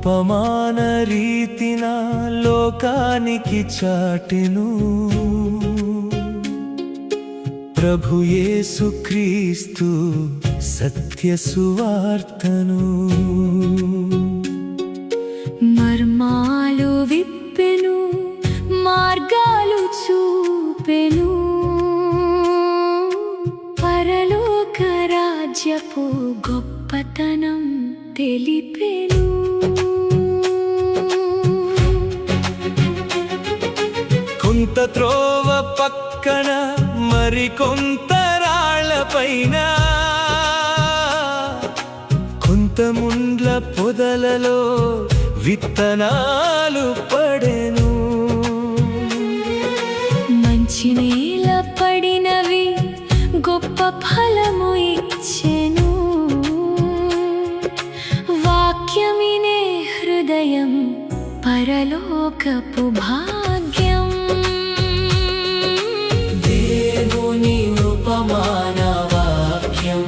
ఉపమాన రీతిన లోకానికి చాటెను ప్రభు యేసుక్రీస్తు సత్య సువార్తను మర్మాలు విప్పెను మార్గాలు చూపెను పరలోక రాజ్యపు గొప్పతనం తెలిపెను కొంత త్రోవ పక్కన మరికొంత రాళ్ళపైన కొంత ముండ్ల పొదలలో విత్తనాలు పడెను మంచి నేల పడినవి గొప్ప ఫలము ఇచ్చెను వాక్యమినే హృదయం పరలోకపు భాగ్యం దేవుని ఉపమాన వాక్యం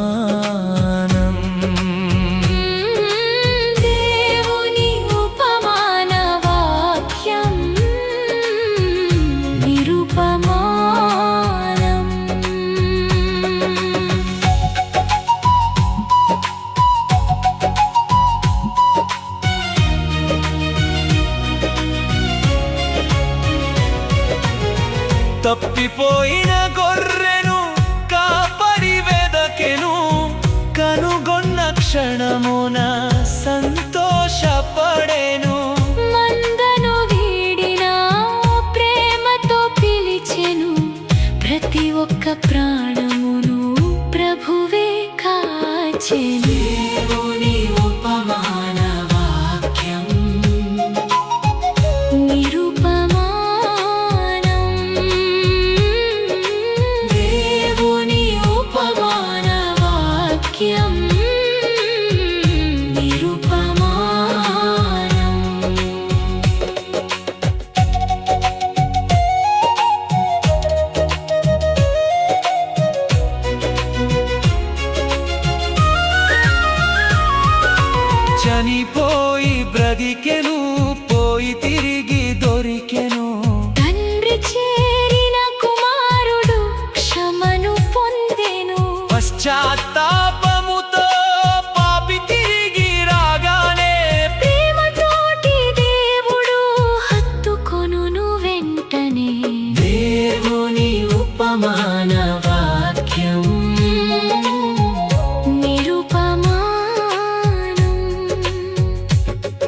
నిరుపమానం దేవుని ఉపమాన వాక్యం నిరుపమానం తప్పిపోయిన గొర్రెను కాపరి వెదకెను కనుగొన్న క్షణమున సంతోషపడెను మందను వీడిన ప్రేమతో పిలిచెను ప్రతి ఒక్క ప్రాణమును ప్రభువే కాచెను దేవుని ఉపమాన వాక్యం నిరుపమానం దేవుని ఉపమాన వాక్యం నిరుపమానం చనిపోయి బ్రతికెను పోయి తిరిగి దొరికెను తండ్రి చేరిన కుమారుడు క్షమను పొందెను పశ్చాత్తాపముతో పాపి తిరిగి రాగానే ప్రేమతోటి దేవుడు హత్తుకొనును వెంటనే దేవుని ఉపమాన వాక్యం నిరుపమానం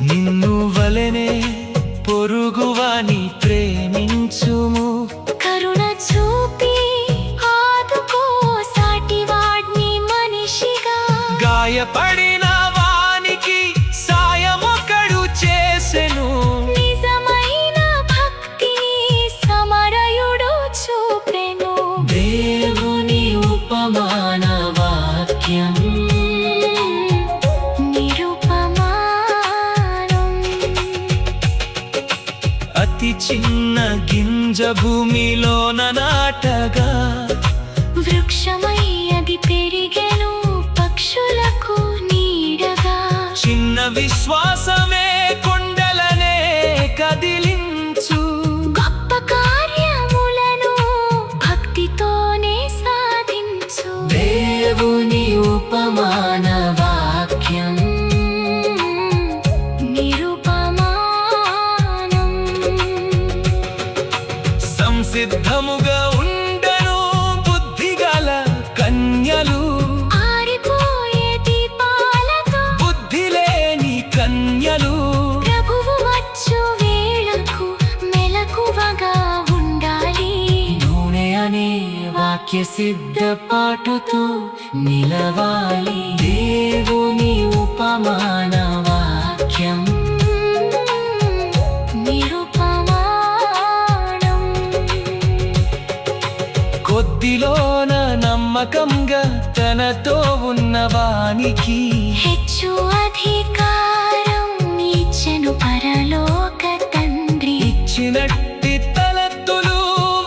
నిన్ను వలెనే పొరుగువాని ప్రేమించుము కరుణ చూపి ఆదుకో సాటివాడ్ని మనిషిగా గాయపడిన వానికి సాయమొకడు చేసెను నిజమైన భక్తిని సమరయుడు చూపెను దేవుని ఉపమాన వాక్యం నిరుపమానం అతి చిన్న గింజ భూమిలోన నాటగా వృక్షమై అది పెరిగెను పక్షులకు నీడగా చిన్న విశ్వాసమే కొండలనే కదిలించు గొప్ప కార్యములను భక్తితోనే సాధించు దేవుని ఉపమాన వాక్యం నిరుపమానం సంసిద్ధముగా ఉండను బుద్ధిగల కన్యలు ఆరిపోయే దీపాలతో బుద్ధి లేని కన్యలు ప్రభువు వచ్చు వేళకు మెలకువగా ఉండాలి నూనె అనే వాక్య సిద్ధపాటుతో నిలవాలి దేవుని ఉపమాన వాక్యం నిరుపమానం కొద్దిలోన నమ్మకంగా తనతో ఉన్నవానికి హెచ్చు అధికారం ఇచ్చెను పరలోక తండ్రి ఇచ్చినట్టి తలత్తులు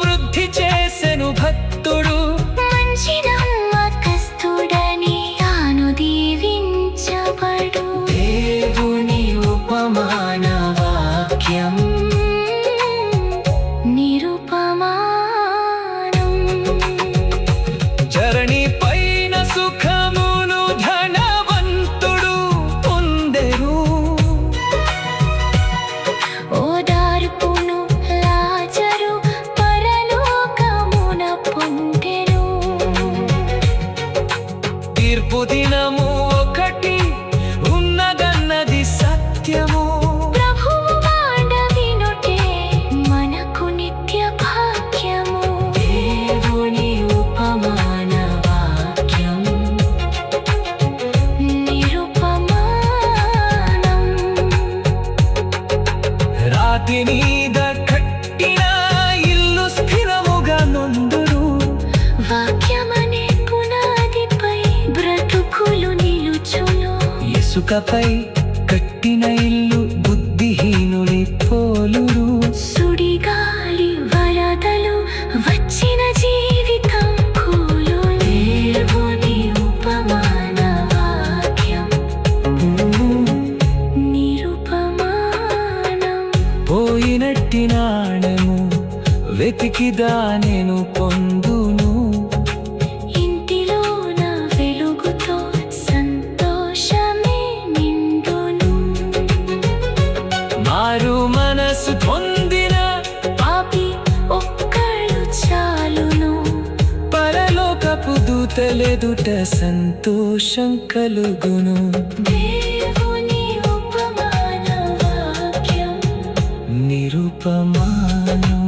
వృద్ధి చేసెను భక్తుడు మంచి నమ్మకస్తుడని తాను దీవించెను ఇసుకపై కట్టిన ఇల్లు బుద్ధిహీనుడి పోలురు. సుడిగాలి వరదలు వచ్చిన జీవితం కూలు. దేవుని ఉపమాన వాక్యం నిరుపమానం. పోయినట్టి నాణెము వెతికి దానెను పొందును. ఇంటిలోన వెలుగుతో సంతోషమే నిండును. మారు మనసు పొందిన పాపి ఒక్కడు చాలును. పరలోకపు దూతలెదుట సంతోషం కలుగును. దేవుని ఉపమాన వాక్యం నిరుపమానం.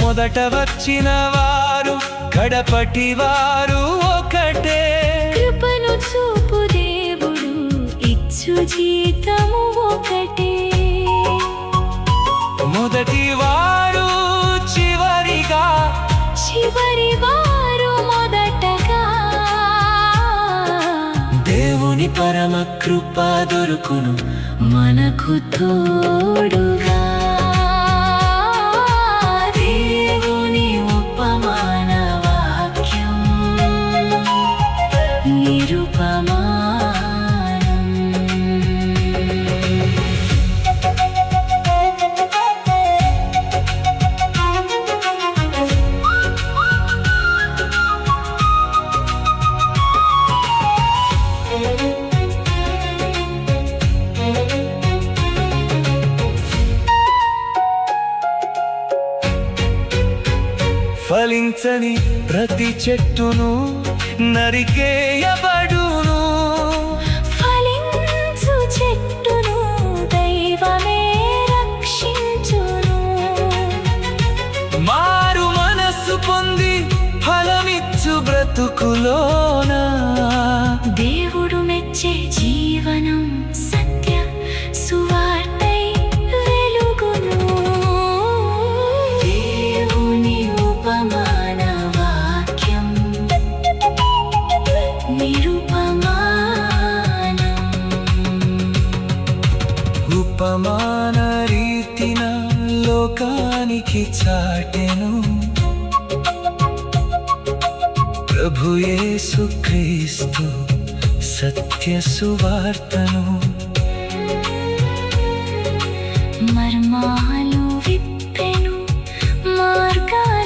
మొదట వచ్చిన వారు కడపటి వారు ఒకటే. కృపను చూపు దేవుడు ఇచ్చు జీతము ఒకటే. మొదటి వారు చివరిగా, చివరి వారు మొదటగా. దేవుని పరమ కృప దొరుకును మనకు తోడుగా. దేవుని ఉపమాన వాక్యం నిరుపమానం. ఫలించని ప్రతి చెట్టును నరికేయబడును. ఫలించు చెట్టును దైవమే రక్షించును. మారు మనస్సు పొంది ఫలమిచ్చు బ్రతుకులోన దేవుడు మెచ్చే జీవనం సత్య సువార్తై వెలుగును. దేవుని ఉపమాన వాక్యం నిరుపమానం. ఉపమాన రీతిన లోకానికి చాటెను ప్రభు యేసుక్రీస్తు సత్య సువార్తను. మర్మాలు విప్పెను మార్గాలు